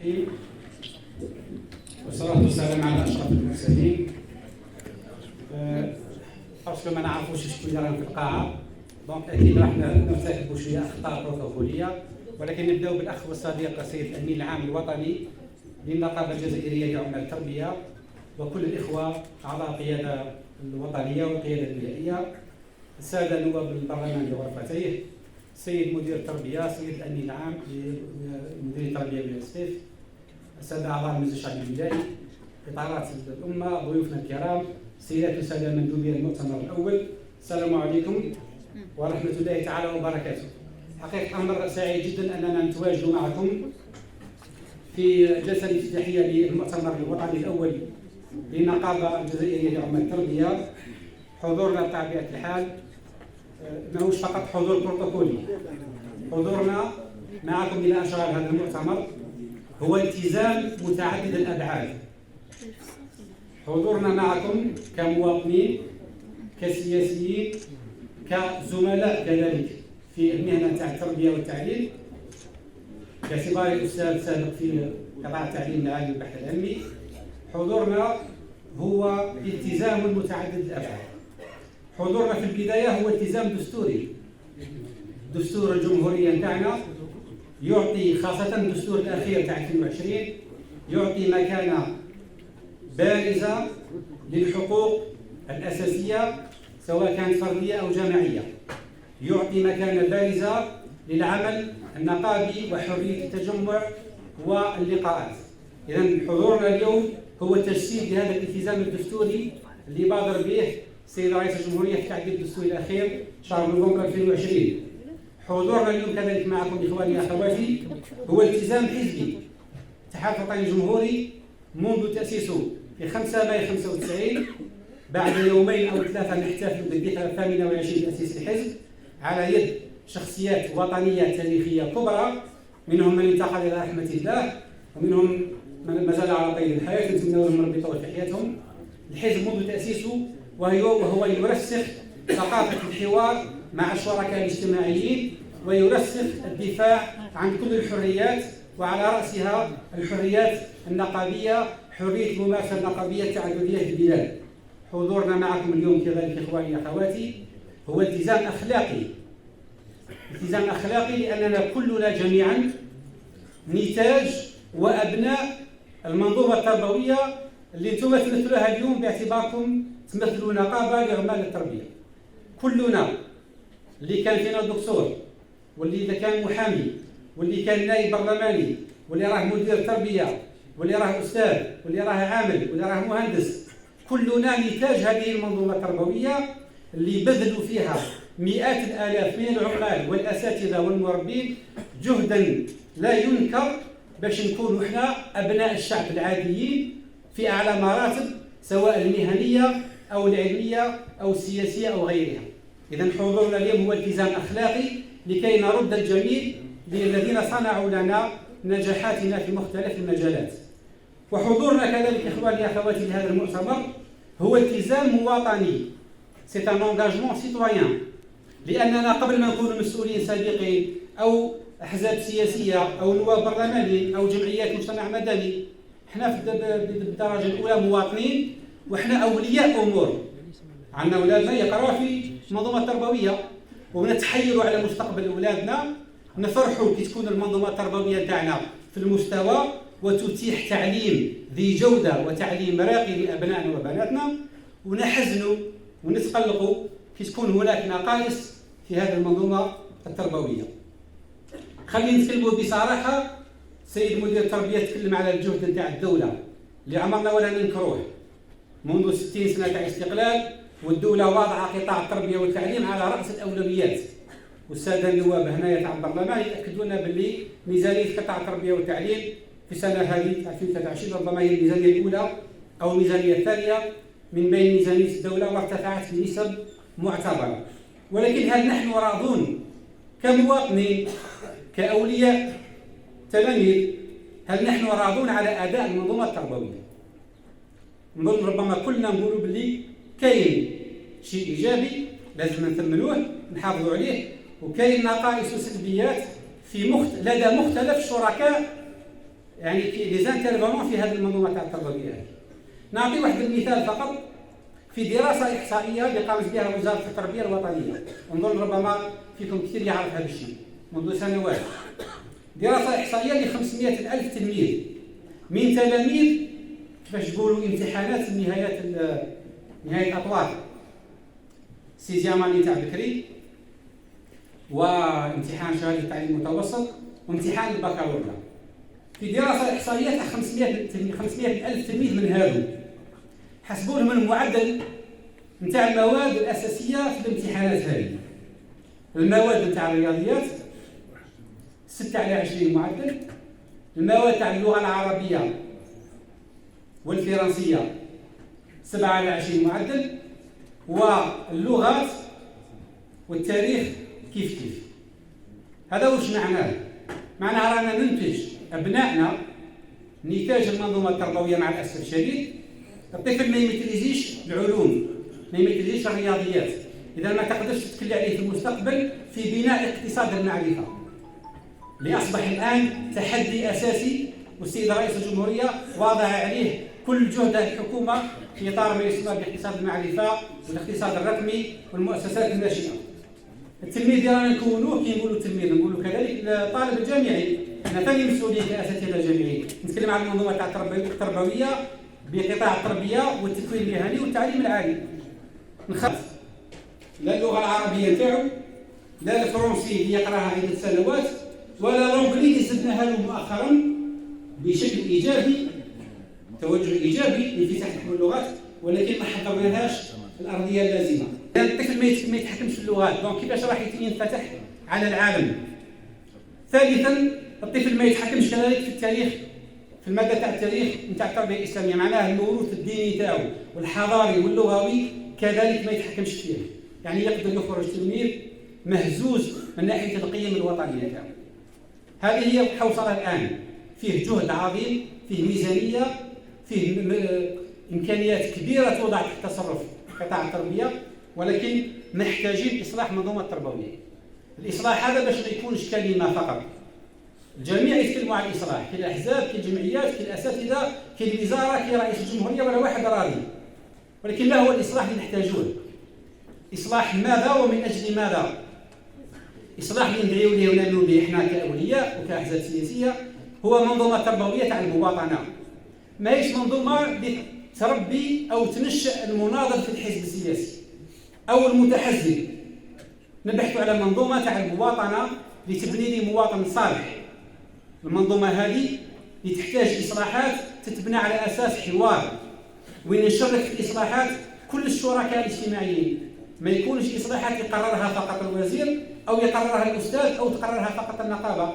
الرحيم، والصلاة والسلام على أشرف المرسلين. باسكو ما نعرفوش شكون راهم في القاعة، دونك أكيد راح نرتكبوا شوية أخطاء بروتوكولية، ولكن نبداو بالأخ والصديق السيد الأمين العام الوطني للنقابة الجزائرية لعمال التربية، وكل الإخوة أعضاء القيادة الوطنية والقيادة البيئية، السادة نواب البرلمان بغرفتيه، السيد مدير التربية، السيد الأمين العام لمدير التربية بالأسفل، السادة أعضاء المجلس الشعبي البدائي، إطارات الأمة، ضيوفنا الكرام، السيدات والسادة مندوبي المؤتمر الأول، السلام عليكم ورحمة الله تعالى وبركاته. حقيقة أمر سعيد جدا أننا نتواجد معكم في جلسة افتتاحية للمؤتمر الوطني الأول للنقابة الجزائرية لعمال التربية. حضورنا بطبيعة الحال ماهوش فقط حضور بروتوكولي، حضورنا معكم إلى أشغال هذا المؤتمر هو التزام متعدد الأبعاد. حضورنا معكم كمواطنين، كسياسيين، كزملاء كذلك في المهنة تاع التربية والتعليم، باعتباري أستاذ سابق في قطاع التعليم العالي والبحث العلمي. حضورنا هو التزام متعدد الأبعاد. حضورنا في البداية هو التزام دستوري. دستور الجمهورية نتاعنا يعطي، خاصة الدستور الأخير تاع 2020 يعطي مكانة بارزة للحقوق الأساسية سواء كانت فردية أو جماعية. يعطي مكانة بارزة للعمل النقابي وحرية التجمع واللقاءات. إذن حضورنا اليوم هو تجسيد لهذا الالتزام الدستوري اللي بادر به السيد رئيس الجمهورية في التعديل الدستوري الأخير شهر نوفمبر 2020. حضورنا اليوم كذلك معكم إخواني أخواتي هو التزام حزبي. الاتحاد الوطني الجمهوري منذ تأسيسه في 5 مايو 95، بعد يومين أو 3 نحتفل بالذكرى 28 لتأسيس الحزب على يد شخصيات وطنية تاريخية كبرى، منهم من انتقل إلى رحمة الله ومنهم من ما زال على قيد الحياة، نتمنى لهم ربي يطول في حياتهم. الحزب منذ تأسيسه وهو يرسخ ثقافة الحوار مع الشركاء الاجتماعيين، ويرسخ الدفاع عن كل الحريات، وعلى رأسها الحريات النقابية، حرية الممارسة النقابية التعددية في البلاد. حضورنا معكم اليوم كذلك إخواني أخواتي هو التزام أخلاقي. التزام أخلاقي لأننا كلنا جميعا نتاج وأبناء المنظومة التربوية اللي انتم تمثلوها اليوم باعتباركم تمثلوا نقابة لعمال التربية. كلنا، اللي كان فينا دكتور، واللي كان محامي، واللي كان نائب برلماني، واللي راه مدير تربية، واللي راه أستاذ، واللي راه عامل، واللي راه مهندس، كلنا نتاج هذه المنظومة التربوية اللي بذلوا فيها مئات الآلاف من العمال والأساتذة والمربين جهدا لا ينكر باش نكونوا احنا أبناء الشعب العاديين في أعلى مراتب سواء المهنية أو العلمية أو السياسية أو غيرها. إذن حضورنا اليوم هو التزام أخلاقي لكي نرد الجميل للذين صنعوا لنا نجاحاتنا في مختلف المجالات. وحضورنا كذلك إخواني أخواتي لهذا المؤتمر هو التزام وطني. C'est un engagement citoyen. لأننا قبل ما نكون مسؤولين سابقين أو أحزاب سياسية أو نواب برلمانيين أو جمعيات مجتمع مدني، احنا في الدرجة الأولى مواطنين، واحنا أولياء أمور. عندنا أولادنا يقرأوا في المنظومة التربوية ونتحيروا على مستقبل أولادنا، نفرحوا كي تكون المنظومة التربوية تاعنا في المستوى وتتيح تعليم ذي جودة وتعليم راقي لأبنائنا وبناتنا، ونحزنوا ونتقلقوا كي تكون هناك نقائص في هذه المنظومة التربوية. خلينا نتكلموا بصراحة. سيد مدير التربية تكلم على الجهد نتاع الدولة اللي عمرنا ولا ننكروه منذ 60 سنة تاع استقلال، والدولة واضعة قطاع التربية والتعليم على رأس الأولويات. والسادة النواب هنايا تاع البرلمان يأكدوا لنا باللي ميزانية قطاع التربية والتعليم في السنة هذه 2023 ربما هي الميزانية الأولى أو الميزانية الثانية من بين ميزانية الدولة، وارتفعت بنسب معتبرة. ولكن هل نحن راضون كمواطنين كأولياء تلاميذ؟ هل نحن راضون على أداء المنظومة التربوية؟ نظن ربما كلنا نقولوا باللي كاين شيء إيجابي لازم نثمنوه نحافظوا عليه، وكاين نقائص وسلبيات في لدى مختلف شركاء يعني لي زانترفونون في هذه المنظومه تاع التربويه هذه. نعطي واحد المثال فقط في دراسه احصائيه اللي قامت بها وزاره التربيه الوطنيه، ونظن ربما فيكم كثير يعرف هذا الشيء منذ سنوات. دراسه احصائيه ل 500,000 تلميذ من تلاميذ كيفاش تقولوا امتحانات نهايه اطوار سيزيام اني تاع بكري، وامتحان شهاده التعليم المتوسط، وامتحان البكالوريا. في دراسه احصائيه تاع 500,000 تلميذ من هذو حسبوا لهم المعدل نتاع المواد الاساسيه في الامتحانات هذه. المواد نتاع الرياضيات 6/20 معدل، المواد تاع اللغه العربيه والفرنسيه 7/20 معدل، واللغات والتاريخ كيف. هذا واش معناه؟ معناها رانا ننتج ابنائنا نتاج المنظومه التربويه مع الاسف الشديد. الطفل ما يميتريزيش العلوم، ما يميتريزيش الرياضيات، اذا ما تقدرش تتكلم عليه في المستقبل في بناء اقتصاد المعرفه اللي اصبح الان تحدي اساسي، والسيد رئيس الجمهوريه واضع عليه كل جهد الحكومه في اطار ما يسمى باقتصاد المعرفه والاقتصاد الرقمي والمؤسسات الناشئه. التلميذ اللي رانا نكونوه كي نقولوا التلميذ نقولوا كذلك الطالب الجامعي، انا ثاني مسؤوليه كاساتذه جامعيين، نتكلم عن المنظومه تاع التربويه بقطاع التربيه والتكوين المهني والتعليم العالي. نخاف لا اللغه العربيه نتاعو، لا الفرنسي اللي يقراها عده سنوات، ولا لونجلي اللي زدناها له مؤخرا بشكل ايجابي، توجه ايجابي لانفتاح كل اللغات، ولكن ما حضرناهاش الارضيه اللازمه. الطفل ما يتحكمش في اللغات، دونك كيفاش راح ينفتح على العالم؟ ثالثا الطفل ما يتحكمش كذلك في التاريخ، في الماده تاع التاريخ نتاع التربيه الاسلاميه، معناه الموروث الديني تاعو والحضاري واللغوي كذلك ما يتحكمش فيه، يعني يقدر يخرج تلميذ مهزوز من ناحيه القيم الوطنيه تاعو. هذه هي الحوصله الان، فيه جهد عظيم، فيه ميزانيه، فيه امكانيات كبيره توضع تحت تصرف قطاع التربيه، ولكن محتاجين اصلاح منظومه التربويه. الاصلاح هذا باش ما يكونش كلمه فقط، الجميع يتكلموا عن الاصلاح، كي الاحزاب، كي الجمعيات، كي الاساتذه، كي الوزاره، كي رئيس الجمهوريه، ولا واحد راضي. ولكن ما هو الاصلاح اللي نحتاجوه؟ اصلاح ماذا ومن اجل ماذا؟ اصلاح اللي ندعيو ليه ونامنوا به احنا كاولياء وكاحزاب سياسيه هو منظومه تربويه تاع المواطنه، ماهيش منظومه اللي تربي او تنشئ المناضل في الحزب السياسي او المتحزب. نبحث على منظومه تاع المواطنه اللي تبني لي مواطن صالح. المنظومه هذه اللي تحتاج اصلاحات تتبنى على اساس حوار، وين نشارك في الاصلاحات كل الشركاء الاجتماعيين، ما يكونش اصلاحات يقررها فقط الوزير او يقررها الاستاذ او تقررها فقط النقابه.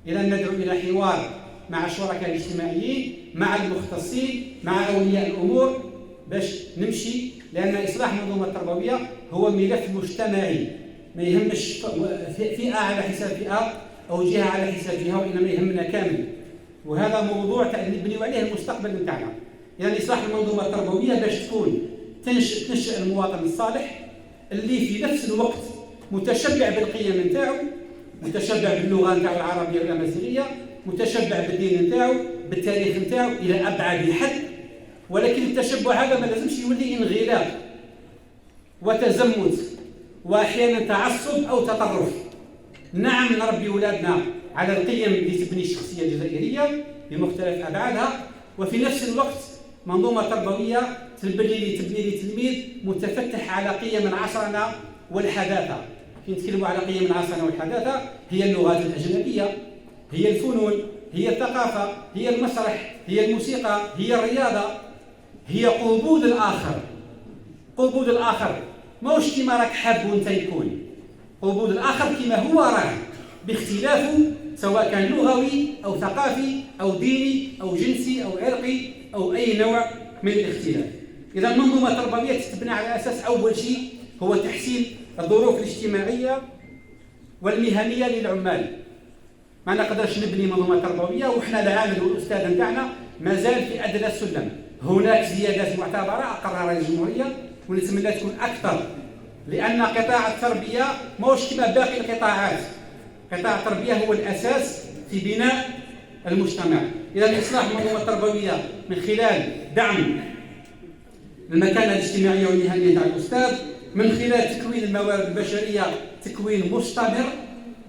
اذا ندعو الى حوار مع الشركاء الاجتماعيين، مع المختصين، مع اولياء الامور باش نمشي، لان اصلاح المنظومه التربويه هو ملف مجتمعي، ما يهمش فئه على حساب فئه او جهه على حساب جهه، وانما يهمنا كامل. وهذا موضوع نبنيو عليه المستقبل نتاعنا. يعني اصلاح المنظومه التربويه باش تكون تنشئ المواطن الصالح اللي في نفس الوقت متشبع بالقيم نتاعو، متشبع باللغه نتاعو العربيه والامازيغيه، متشبع بالدين نتاعو، بالتاريخ نتاعو الى ابعد حد. ولكن التشبع هذا ما لازمش يولي انغلاق وتزمت واحيانا تعصب او تطرف. نعم نربي اولادنا على القيم اللي تبني الشخصيه الجزائريه بمختلف ابعادها، وفي نفس الوقت منظومه تربويه تبني لي تلميذ متفتح على قيم عصرنا والحداثه. كي نتكلموا على قيم عصرنا والحداثه هي اللغات الاجنبيه، هي الفنون، هي الثقافه، هي المسرح، هي الموسيقى، هي الرياضه، هي قبول الاخر. قبول الاخر ماهوش كيما راك حاب وانت يكون، قبول الاخر كما هو راه باختلافه، سواء كان لغوي او ثقافي او ديني او جنسي او عرقي او اي نوع من الاختلاف. اذا المنظومه التربويه تتبنى على اساس اول شيء هو تحسين الظروف الاجتماعيه والمهنيه للعمال. ما نقدرش نبني منظومه تربويه وحنا العامل والاستاذ نتاعنا مازال في ادنى السلم. هناك زيادات معتبره اقرها رئيس الجمهوريه ونتمنى تكون اكثر، لان قطاع التربيه ماهوش كما باقي القطاعات. قطاع التربيه هو الاساس في بناء المجتمع، إذا إصلاح المنظومة التربوية من خلال دعم المكانة الاجتماعية والمهنية تاع الأستاذ، من خلال تكوين الموارد البشرية تكوين مستمر،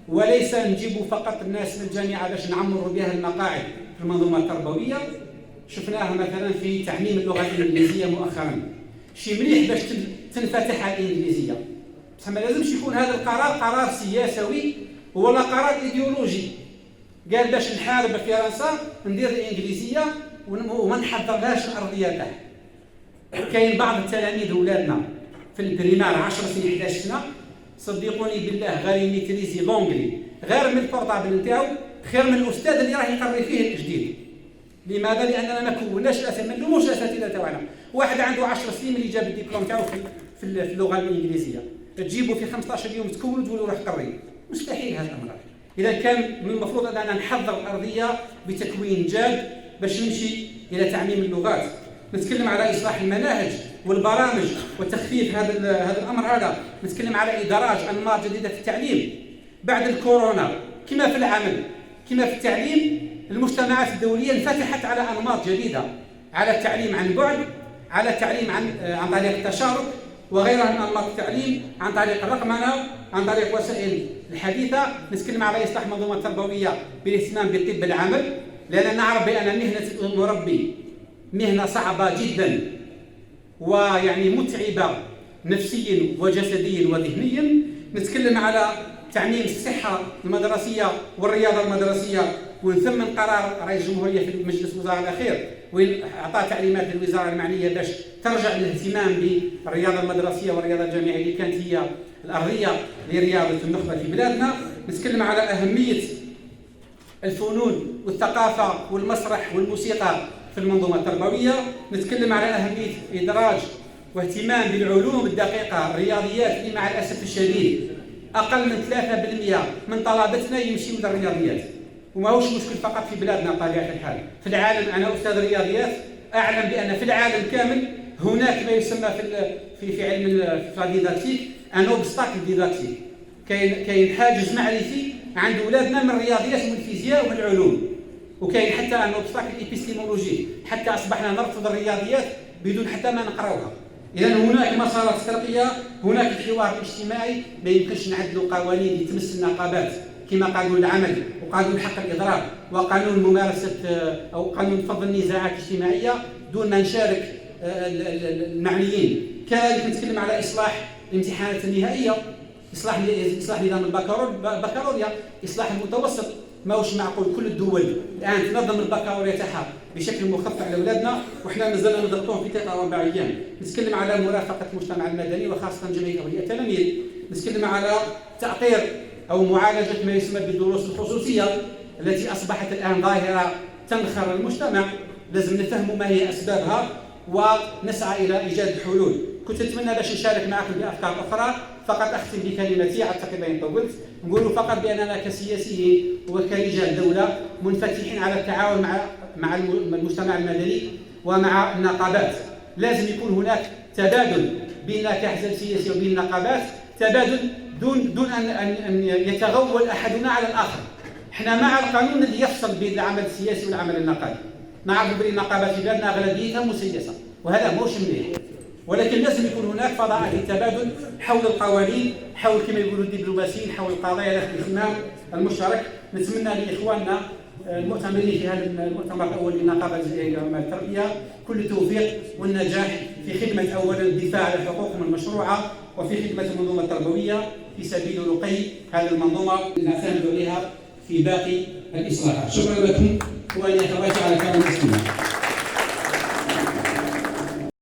وليس نجيبوا فقط الناس من الجامعة باش نعمروا بها المقاعد في المنظومة التربوية. شفناها مثلا في تعميم اللغة الإنجليزية مؤخرا، شي مليح باش تنفتح على الإنجليزية، بصح ما لازمش يكون هذا القرار قرار سياسي ولا قرار إيديولوجي. قال باش نحارب فرنسا ندير الإنجليزية وما نحضرلهاش الأرضية تاعها. كاين بعض التلاميذ ولادنا في البريمار 10 سنين 11 سنة، صدقوني بالله غير ميتريزي لونجلي غير من البورطابل نتاعو خير من الأستاذ اللي راه يقري فيه الجديد. لماذا؟ لأننا ما كوناش الأساتذة، ما نلوموش الأساتذة تاعنا. واحد عنده 10 سنين اللي جاب الدبلوم تاعو في اللغة الإنجليزية، تجيبه في 15 يوم تكون وتقول له روح قري، مستحيل هذا الأمر. إذا كان من المفروض أننا نحضر الأرضية بتكوين جاد باش نمشي إلى تعميم اللغات. نتكلم على إصلاح المناهج والبرامج وتخفيف هذا الأمر هذا. نتكلم على إدراج أنماط جديدة في التعليم بعد الكورونا. كما في العمل كما في التعليم، المجتمعات الدولية انفتحت على أنماط جديدة، على التعليم عن بعد، على التعليم عن طريق التشارك وغيرها من أنماط التعليم، عن طريق الرقمنة، عن طريق وسائل الحديثة. نتكلم على إصلاح المنظومة التربوية بالاهتمام بالطب العمل، لأننا نعرف بأن مهنة المربي مهنة صعبة جدا ويعني متعبة نفسيا وجسديا وذهنيا. نتكلم على تعميم الصحة المدرسية والرياضة المدرسية، ونثمن قرار رئيس الجمهورية في مجلس الوزراء الأخير وين أعطى تعليمات للوزارة المعنية باش ترجع الاهتمام بالرياضة المدرسية والرياضة الجامعية اللي كانت هي الأرضية لرياضة النخبة في بلادنا. نتكلم على أهمية الفنون والثقافة والمسرح والموسيقى في المنظومة التربوية. نتكلم على أهمية إدراج واهتمام بالعلوم الدقيقة، الرياضيات اللي مع الأسف الشديد أقل من 3% من طلبتنا يمشيوا للرياضيات، وما هوش مشكل فقط في بلادنا بطبيعة الحال، في العالم. أنا أستاذ رياضيات، أعلم بأن في العالم كامل هناك ما يسمى في علم الديداكتيك أن أوبستاكل ديداكتيك، كاين حاجز معرفي عند أولادنا من الرياضيات ومن الفيزياء ومن العلوم، وكاين حتى أن أوبستاكل إبستيمولوجي، حتى أصبحنا نرفض الرياضيات بدون حتى ما نقراوها. إذا هناك مسارات ترقية، هناك الحوار الاجتماعي. ما يمكنش نعدلوا قوانين اللي تمس النقابات كما قانون العمل وقانون حق الإضراب وقانون ممارسة أو قانون فض النزاعات الاجتماعية دون ما نشارك المعنيين. كذلك نتكلم على إصلاح الامتحانات النهائية، إصلاح نظام البكالوريا، إصلاح المتوسط. ماهوش معقول كل الدول الآن تنظم البكالوريا تاعها بشكل مخفف على أولادنا وإحنا مازلنا نضغطوهم في 3 أو 4 أيام. نتكلم على مرافقة المجتمع المدني وخاصة جمعية أولياء التلاميذ. نتكلم على تأطير أو معالجة ما يسمى بالدروس الخصوصية التي أصبحت الآن ظاهرة تنخر المجتمع. لازم نفهم ما هي أسبابها ونسعى إلى إيجاد حلول. كنت أتمنى باش نشارك معكم بأفكار أخرى، فقط أختم بكلمتي، أعتقد أني طولت. نقول فقط بأننا كسياسيين وكرجال دولة منفتحين على التعاون مع المجتمع المدني ومع النقابات. لازم يكون هناك تبادل بين كأحزاب سياسية وبين النقابات، تبادل دون أن يتغول أحدنا على الآخر. احنا مع القانون الذي يفصل بين العمل السياسي والعمل النقابي. نعرف بأن النقابات في بلادنا أغلبيتها مسيسة وهذا موش مليح، ولكن لازم يكون هناك فضاء للتبادل حول القوانين، حول كما يقولوا الدبلوماسيين، حول القضايا ذات الاهتمام المشترك. نتمنى لإخواننا المؤتمرين في هذا المؤتمر الأول للنقابة الجزائرية للتربية كل التوفيق والنجاح في خدمة أولا الدفاع عن حقوقهم المشروعة وفي خدمة المنظومة التربوية في سبيل رقي هذه المنظومة نعتمد عليها في باقي الإصلاحات. شكرا لكم وأن يتواجه على كلام الاستماع.